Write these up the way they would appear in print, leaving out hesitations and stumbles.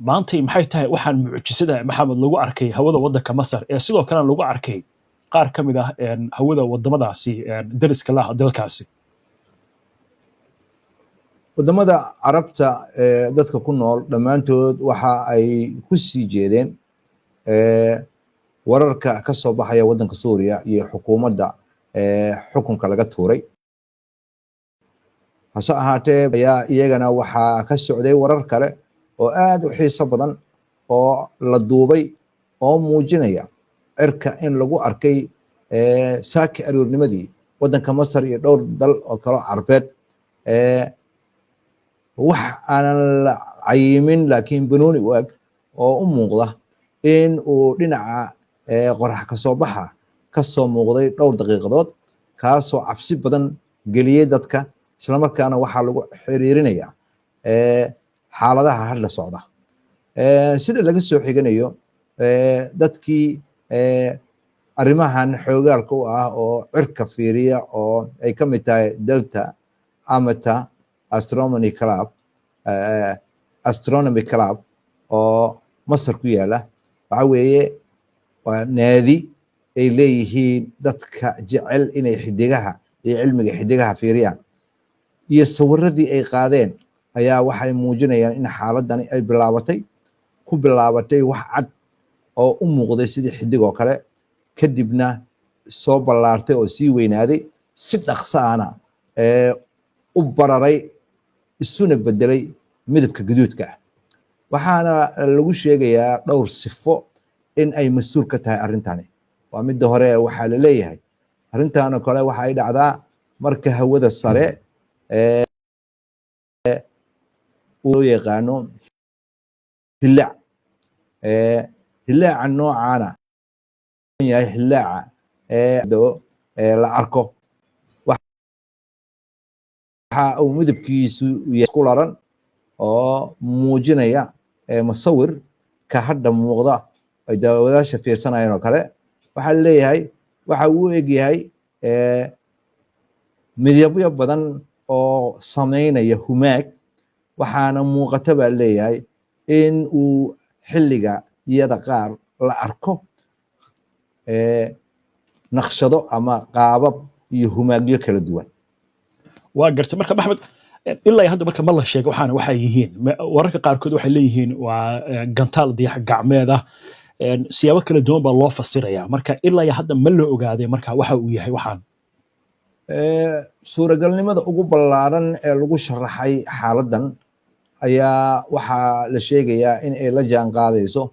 maantay maxay tahay waxaan mucjisada maxamed lagu arkay hawada waddanka Masar ee sidoo kale lagu arkay qaar ka mid ah hawada wadamadaasi dariska la dalkaasi wadamada carabta dadka ku nool dhammaantood waxa ay ku sii jeedeen wararka ka soo baxaya waddanka Suuriya iyo xukuumadda xukunka laga tuuray hase ahaatee ayaa iyagana waxaa ka socday warar kale oo aad u xiiso badan oo la duubay oo muujinaya cirka in lagu arkay saaki aroornimadii waddanka Masar iyo dhowr dal oo kale carbeed wax aanan la cayimin laakiin banooni u eg oo u muuqda in uu dhinaca qorax ka soo baxa ka soo muuqday dhowr daqiiqadood kaasoo cabsi badan geliyey dadka isla markaana waxaa lagu xiriirinayaa xaaladaha hadda socda sida laga soo xiganayo dadkii arrimahan xoogaalka u ah oo cirka fiiriya oo ay ka mid tahay Delta Amateur Astronomy Club oo Masar ku yaala waxa weeye waa naadi ay leeyihiin dadka jecel inay xidigaha iyo cilmiga xidigaha fiiriyaan iyo sawiradii ay qaadeen ayaa waxay muujinayaan in xaaladani ay ku bilaabatay wax cad oo u muuqday sidii xidig oo kale kadibna soo ballaartay oo sii weynaaday si dhaqso ahna u bararay isuna bedelay midabka gaduudka ah waxaana lagu sheegayaa dhowr sifo in ay mas'uul ka tahay arrintani waa midda hore waxaa la leeyahay arrintan oo kale waxa ay dhacdaa marka hawada sare uu yaqaano hilaaca noocaana yahay hilaaca la arko waxa uu midabkiisu isku laran oo muujinaya masawir ka hadda muuqda ay daawadaasha fiirsanayeen oo kale waxaa la leeyahay waxa uu eg yahay midabyo badan oo sameynaya humaag waxaana muuqata baa leeyahay in uu xilliga iyada qaar la arko naqshado ama qaabab iyo humaagyo kala duwan waa gartay marka maxmed ilaa hadda marka ma la sheego waxay yihiin wararka qaarkood waxay leeyihiin waa gantaal dayax gacmeed ah siyaabo kala duwan baa loo fasirayaa marka ilaa hadda ma la ogaaday marka waxa uu yahay waxaan suuragalnimada ugu ballaaran ee lagu sharaxay xaaladan ayaa waxaa la sheegayaa in ay la jaan qaadayso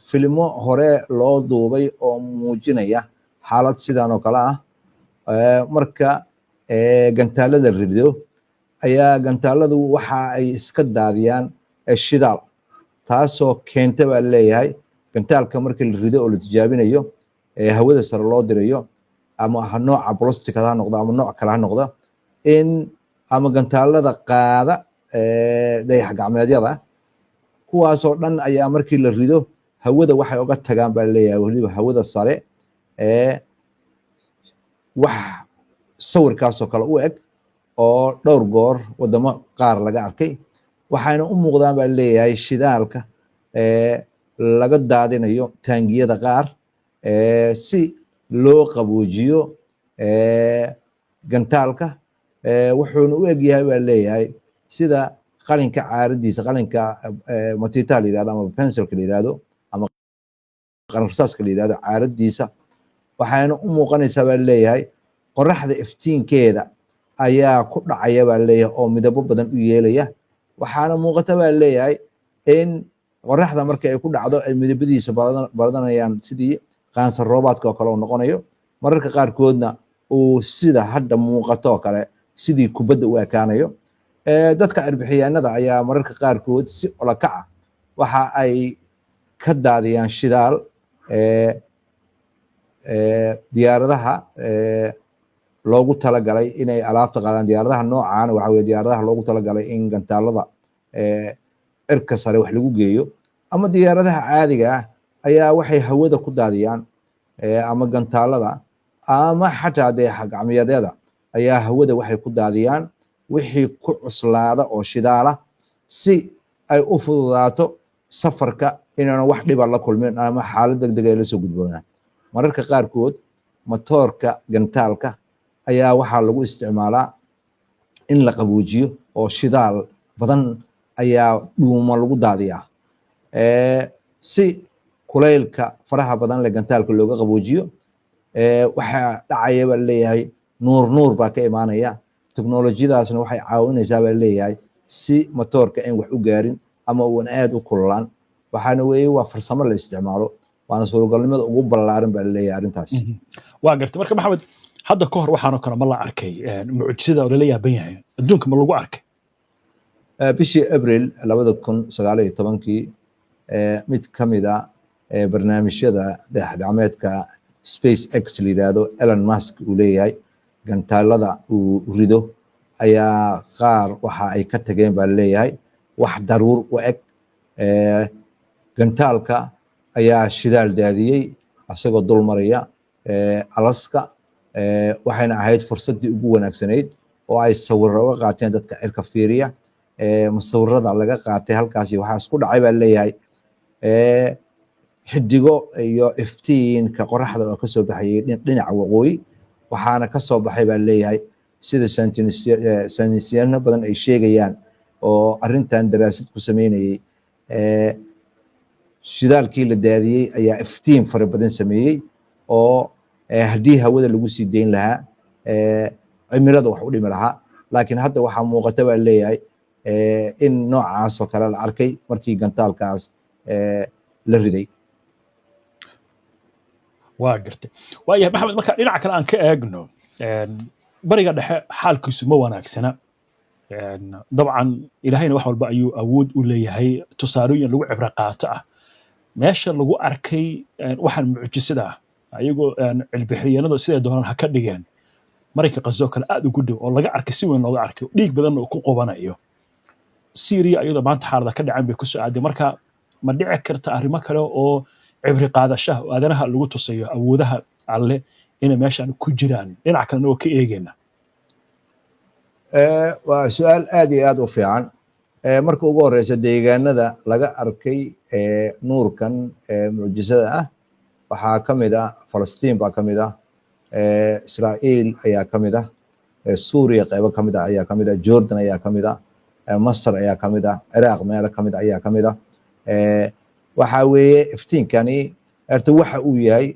filmo hore loo duubay oo muujinaya xaalad sidan oo kale ah marka gantaalada rido ayaa gantaaladu waxa ay iska daadiyaan shidaal taasoo keenta baa leeyahay gantaalka marka la rido oo la tijaabinayo hawada sare loo dirayo ama nooca plastic ha noqdo ama nooc kale ha noqdo in ama gantaalada qaada dayax gacmeedyada kuwaasoo dhan ayaa markii la rido hawada waxay uga tagaan baa leeyahay weliba hawada sare wax sawirkaasoo kale u eg oo dhowr goor wadamo qaar laga arkay waxayna u muuqdaan baa leeyahay shidaalka laga daadinayo taangiyada qaar si loo qaboojiyo gantaalka wuxuuna u eg yahay baa leeyahay sida qalinka caaradiisa qalinka matita la yirahdo ama pencilka la yirahdo ama qalin rasaaska la yirahdo caaradiisa waxayna u muuqanaysaa baa leeyahay qoraxda iftiinkeeda ayaa ku dhacaya baa leeyahay oo midabo badan u yeelaya waxaana muuqata baa leeyahay in qoraxda marka ay ku dhacdo ay midabadiisa badanayaan sidii qaansar roobaadka oo kale uu noqonayo mararka qaarkoodna uu sida hadda muuqato oo kale sidii kubadda u ekaanayo dadka arbixiyaanada ayaa mararka qaarkood si olakaca waxa ay ka daadiyaan shidaal diyaaradaha loogu talagalay inay alaabta qaadaan diyaaradaha noocan waxa weye diyaaradaha loogu talagalay in gantaalada cirka sare wax lagu geeyo ama diyaaradaha caadiga ah ayaa waxay hawada ku daadiyaan ama gantaalada ama xataa dayax gacmeedyada ayaa hawada waxay ku daadiyaan wixii ku cuslaada oo shidaala si ay u fududaato safarka inaanu wax dhiba la kulmin ama xaalad degdeg ay la soo gudboonaan. mararka qaarkood matoorka gantaalka ayaa waxaa lagu isticmaalaa in la qaboojiyo oo shidaal badan ayaa dhuuma lagu daadiyaa si kulaylka faraha badan leh gantaalka looga qaboojiyo. waxaa dhacaya baa leeyahay nuur baa ka imaanaya. teknolojiyadaasna waxay caawinaysaa baa leeyahay si matoorka in wax u gaarin ama uun aad u kululaan. waxaana weeye waa farsamo la isticmaalo, waana suuragalnimada ugu ballaaran baa leeyahay arrintaas. waa gartay. marka maxamed, hadda ka hor waxaanoo kale ma la arkay mucjisada oo lala yaaban yahay adduunka ma lagu arkay? bishii abril 2019 mid ka mid a barnaamijyada dayax-gacmeedka SpaceX la yidhaahdo Elon Musk uu leeyahay, gantaalada uu rido ayaa qaar waxa ay ka tageen baa leeyahay wax daruur u eg. gantaalka ayaa shidaal daadiyey asagoo dul maraya Alaska. waxayna ahayd fursaddii ugu wanaagsanayd oo ay sawirro uga qaateen dadka cirka fiiriya. masawirada laga qaatay halkaasi waxaa isku dhacay baa leeyahay xidigo iyo iftiinka qoraxda oo kasoo baxayay dhinaca waqooyi, waxaana kasoo baxay baa leeyahay sida saynisyahanno badan ay sheegayaan oo arrintan daraasad ku sameynayay. shidaalkii la daadiyey ayaa iftiin fara badan sameeyey oo haddii hawada lagu sii dayn lahaa cimilada wax u dhimi lahaa. laakiin hadda waxaa muuqata baa leeyahay in noocaas oo kale la arkay markii gantaalkaas la riday. waa gartay. waayahay maxamed, marka dhinaca kale aan ka eegno bariga dhexe xaalkiisu ma wanaagsana. dabcan ilaahayna wax walba ayuu awood u leeyahay. tusaalooyin lagu cibro qaato ah meesha lagu arkay waxaan mucjisada ah, ayagoo cilbixiryaanadu siday doonaan ha ka dhigeen marayka qazo kale aad ugu dhow oo laga arkay, si weyn looga arkay, dhiig badan oo ku qubanayo. Syria iyadoo maanta xaalada ka dhacan bay ku soo aaday. marka ma dhici karta arrimo kale oo cibri qaadashaha aadanaha lagu tusayo awoodaha alle inay meeshan ku jiraan? dhinaca kalena oo ka eegayna. waa su-aal aad iyo aad u fiican. marka ugu horeysa deegaanada laga arkay nuurkan mucjisada ah waxaa ka mid ah Falastiin baa ka mid ah, Israa'iil ayaa ka mid ah, Suuriya qaybo ka mid ah ayaa ka mid ah, Jordan ayaa ka mid ah, Masar ayaa ka mid ah, Ciraaq meelo ka mid ah ayaa ka mid ah. waxaa weeye iftiinkani erta waxa uu yahay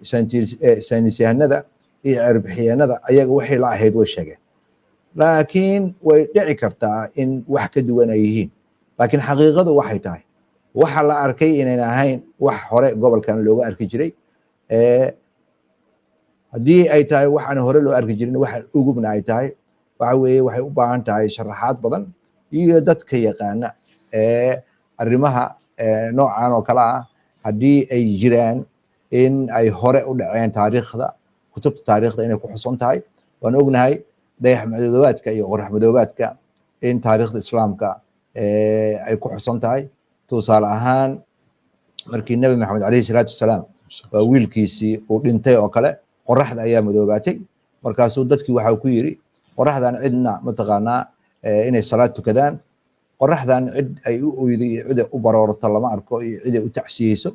saynisyahanada iyo cirbixiyaanada ayaga waxay la ahayd way sheegeen, laakiin way dhici kartaa in wax ka duwan ay yihiin. laakiin xaqiiqadu waxay tahay waxa la arkay inayn ahayn wax hore gobolkan looga arki jiray. haddii ay tahay waxaan hore loo arki jirin, waxa ugubna ay tahay, waxa weeye waxay u baahan tahay sharaxaad badan iyo dadka yaqaana arrimaha noocan oo kale ah. haddii ay jiraan in ay hore u dhaceen taariikhda, kutubta taariikhda inay ku xusan tahay. waan ognahay dayax madoobaadka iyo qorax madoobaadka in taariikhda islaamka ay ku xusan tahay. tusaale ahaan markii nabi maxamed alayhi salaatu wasalaam waa wiilkiisii uu dhintay oo kale, qoraxda ayaa madoobaatay. markaasuu dadkii waxa ku yiri qoraxdan cidna mataqaanaa inay salaad tukadaan, qoraxdan cid ay u oyday iyo cid ay u baroorto lama arko iyo cid ay u tacsiyeyso.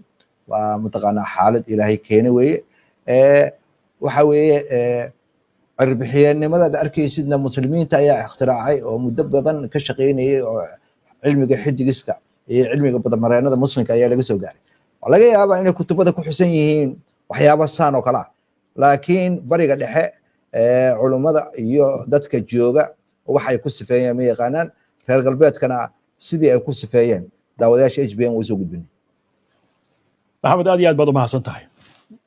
waa mataqaanaa xaalad ilaahay keena weeye. waxa weeye cirbixiyaannimada arkaysidna muslimiinta ayaa ikhtiraacay oo muddo badan ka shaqeynayay oo cilmiga xidigiska iyo cilmiga badamareennada muslimka ayaa laga soo gaaray. waa laga yaabaa inay kutubada ku xusan yihiin waxyaaba saan oo kale ah, laakiin bariga dhexe culummada iyo dadka jooga waxay ku sifeeyeen ma yaqaanaan. reer galbeedkana sidii ay ku sifeeyeen daawadayaasha HBN way soo gudbinay. maxamed, aad iyo aad baad u mahadsan tahay.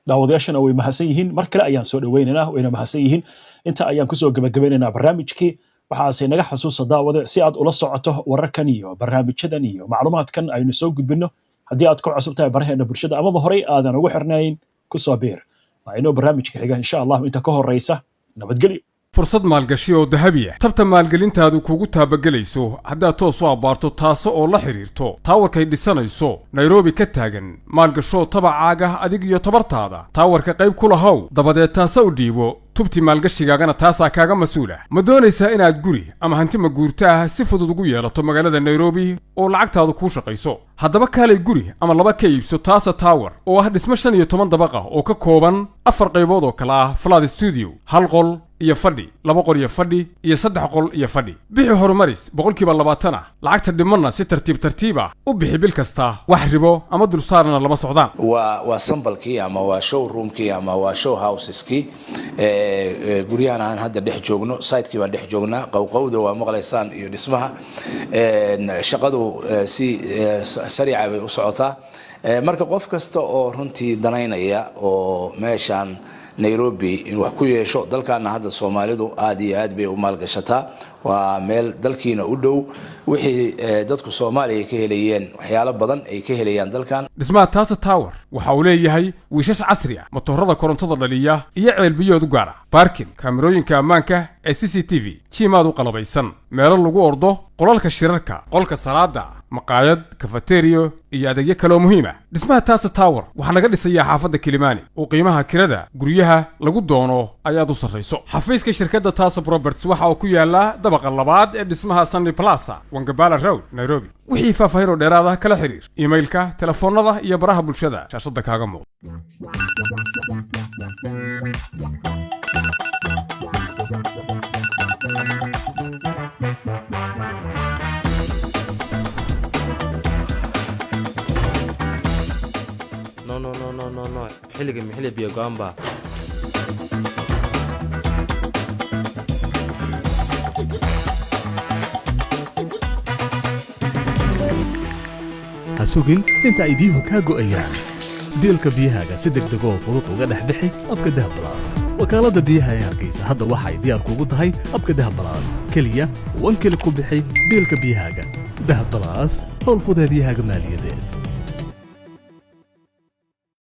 daawadayaashana way mahadsan yihiin. mar kale ayaan soo dhaweynaynaa, wayna mahadsan yihiin. inta ayaan kusoo gabagabeynaynaa barnaamijkii. waxaase naga xasuusa daawada, si aad ula socoto wararkan iyo barnaamijyadan iyo macluumaadkan aynu soo gudbino, haddii aad ku cusub tahay baraheena bulshada amaba horey aadan ugu xirnayn, kusoo biir. waa inoo barnaamijka xiga insha allah. inta ka horeysa nabadgelyo. fursad maalgashi oo dahabi ah, tabta maalgelintaadu kugu taabagelayso haddaad toos u abbaarto taase oo la xiriirto taawarkay dhisanayso Nairobi ka taagan maalgasho tabacaaga adig iyo tabartaada taawarka qayb ku lahow dabadeed taase u dhiibo tubti maalgashigaagana taasaa kaaga mas-uula ma doonaysaa inaad guri ama hanti maguurtaa si fudud ugu yeelato magaalada nairobi oo lacagtaadu kuu shaqayso haddaba kaalay guri ama laba ka iibso taasa tower oo ah dhismo 15 dabaq ah oo ka kooban 4 qaybood oo kala ah flat studio hal qol iyo fadhi 2 qol iyo fadhi iyo 3 qol iyo fadhi bixi horumaris 20% lacagta dhimanna si tartiib ah u bixi bil kasta wax ribo ama dul saarna lama socdaan waa sambalkii ama waa showroomkii ama waa show houseski guryahan aan hadda dhex joogno site-kii baan dhex joognaa qowqowda waa maqlaysaan iyo dhismaha shaqadu si sariica bay u socotaa marka qof kasta oo runtii danaynaya oo meeshan Nairobi in wax ku yeesho dalkana hadda Soomaalidu aad iyo aad bay u maalgashataa waa meel dalkiina u dhow wixii dadku Soomaaliya ka helayeen waxyaalo badan ay ka helayaan dalkan dhismaha taasa tower waxa uu leeyahay wiishash casri ah motorada korontada dhaliya iyo ceelbiyood u gaar ah parking kaamirooyinka ammaanka ee CCTV jimaad u qalabaysan meelo lagu ordo qolalka shirarka qolka salaada maqaayad cafeteria iyo adeegyo kale oo muhiim ah dhismaha taasa tower waxa laga dhisayaa xaafadda Kilimani oo qiimaha kirada guryaha lagu doono ayaad u sarreyso xafiiska shirkadda taasa properties waxa uu ku yaala dabaqa labaad ee dhismaha Sunny Plaza Wangabala Road Nairobi wixii faahfaahin oo dheeraad ah kala xiriir emailka telefoonada iyo baraha bulshada shaashada kaaga muuqda no xilliga maxilli biyo go'aanba hasugin inta ay biyuhu kaa go'ayaan biilka biyahaaga si degdeg oo fudud uga dhex bixi abka Dahab Plus wakaalada biyaha ee Hargeysa hadda waxa ay diyaar kuugu tahay abka Dahab Plus kaliya 1 kili ku bixi biilka biyahaaga Dahab Plus hawl fudeediyahaaga maaliyadeed